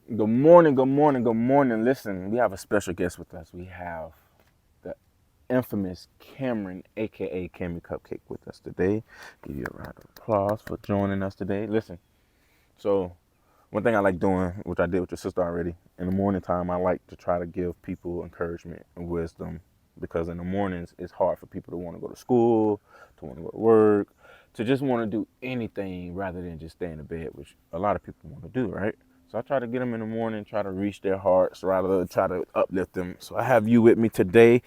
Good morning, good morning, good morning. Listen, we have a special guest with us. We have the infamous Camryn, aka Cammy Cupcake, with us today. Give you a round of applause for joining us today. Listen, so one thing I like doing, which I did with your sister already, in the morning time, I like to try to give people encouragement and wisdom because in the mornings it's hard for people to want to go to school, to want to go to work, to just want to do anything rather than just stay in the bed, which a lot of people want to do, right? So I try to get them in the morning, try to reach their hearts, rather than try to uplift them. So I have you with me today,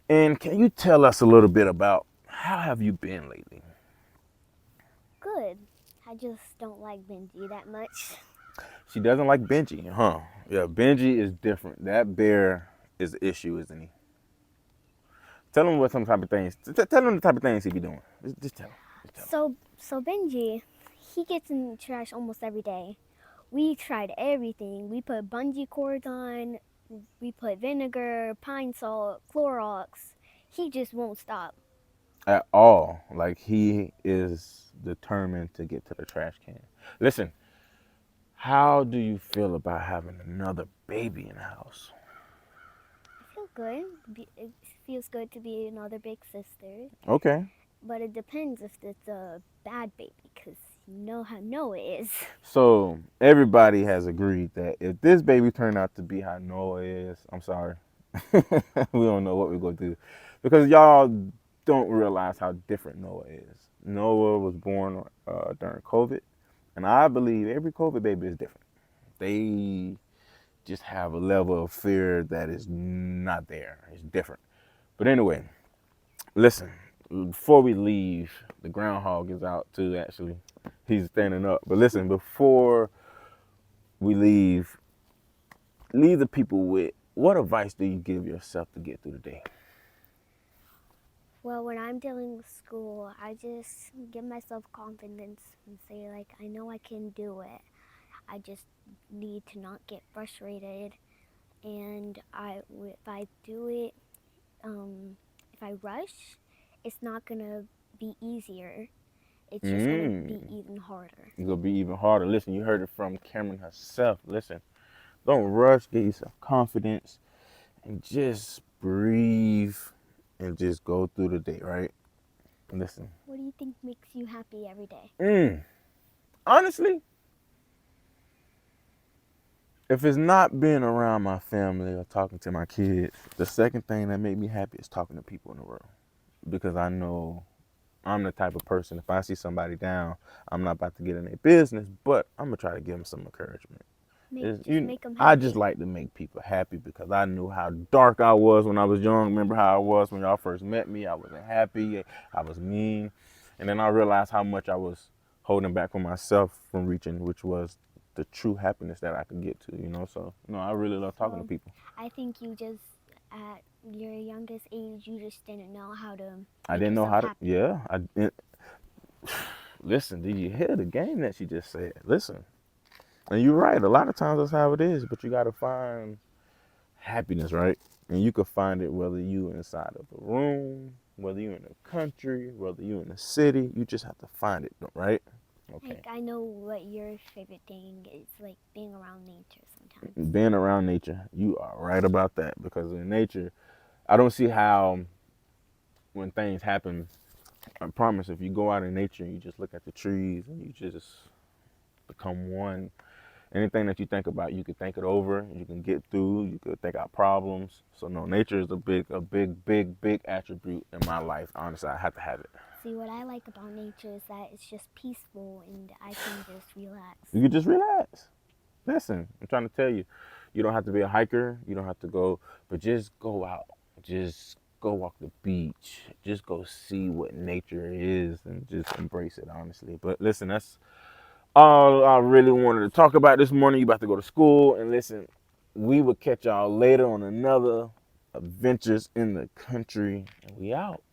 and can you tell us a little bit about how have you been lately? Good. I just don't like Benji that much. She doesn't like Benji, huh? Yeah, Benji is different. That bear is the issue, isn't he? Tell him what some type of things. Tell him the type of things he be doing. Just tell him. Just tell him. So Benji, he gets in the trash almost every day. We tried everything. We put bungee cords on. We put vinegar, pine salt, Clorox. He just won't stop. At all. Like he is determined to get to the trash can. Listen, how do you feel about having another baby in the house? I feel good. It feels good to be another big sister. Okay. But it depends if it's a bad baby, because you know how Noah is. So everybody has agreed that if this baby turned out to be how Noah is, I'm sorry. We don't know what we're gonna do. Because y'all don't realize how different Noah is. Noah was born during COVID, and I believe every COVID baby is different. They just have a level of fear that is not there. It's different. But anyway, listen, before we leave, the groundhog is out too, actually. He's standing up. But listen, before we leave the people with what advice do you give yourself to get through the day? Well, when I'm dealing with school, I just give myself confidence and say, like, I know I can do it. I just need to not get frustrated. And if I do it, if I rush, it's not gonna be easier. It's just gonna be Mm, even harder. it's gonna be even harder. Listen, you heard it from Camryn herself. Listen, don't rush, get yourself confidence and just breathe and just go through the day, right? Listen. What do you think makes you happy every day? Mm, honestly, if it's not being around my family or talking to my kids, the second thing that made me happy is talking to people in the world. Because I know I'm the type of person, if I see somebody down, I'm not about to get in their business, but I'm going to try to give them some encouragement. Just make them I just happy. like to make people happy because I knew how dark I was when I was young. Remember how I was when y'all first met me? I wasn't happy. I was mean. And then I realized how much I was holding back from myself from reaching, which was the true happiness that I could get to, So, I really love talking to So people. I think you just, at your youngest age, you just didn't know how to I make didn't know yourself how to, happy. yeah. Listen, did you hear the game that she just said? Listen. And you're right. A lot of times that's how it is, but you got to find happiness, right? And you can find it whether you inside of a room, whether you in the country, whether you in the city. You just have to find it, right? Okay. Like, I know what your favorite thing is, like being around nature sometimes. Being around nature, you are right about that because in nature, I don't see how when things happen. I promise, if you go out in nature and you just look at the trees and you just become one, anything that you think about, you can think it over. You can get through. You can think out problems. So no, nature is a big attribute in my life. Honestly, I have to have it. See, what I like about nature is that it's just peaceful and I can just relax. You can just relax. Listen, I'm trying to tell you, you don't have to be a hiker. You don't have to go, but just go out. Just go walk the beach. Just go see what nature is and just embrace it. Honestly, but listen, that's all I really wanted to talk about this morning. You about to go to school, and listen, we will catch y'all later on another adventures in the country, and we out.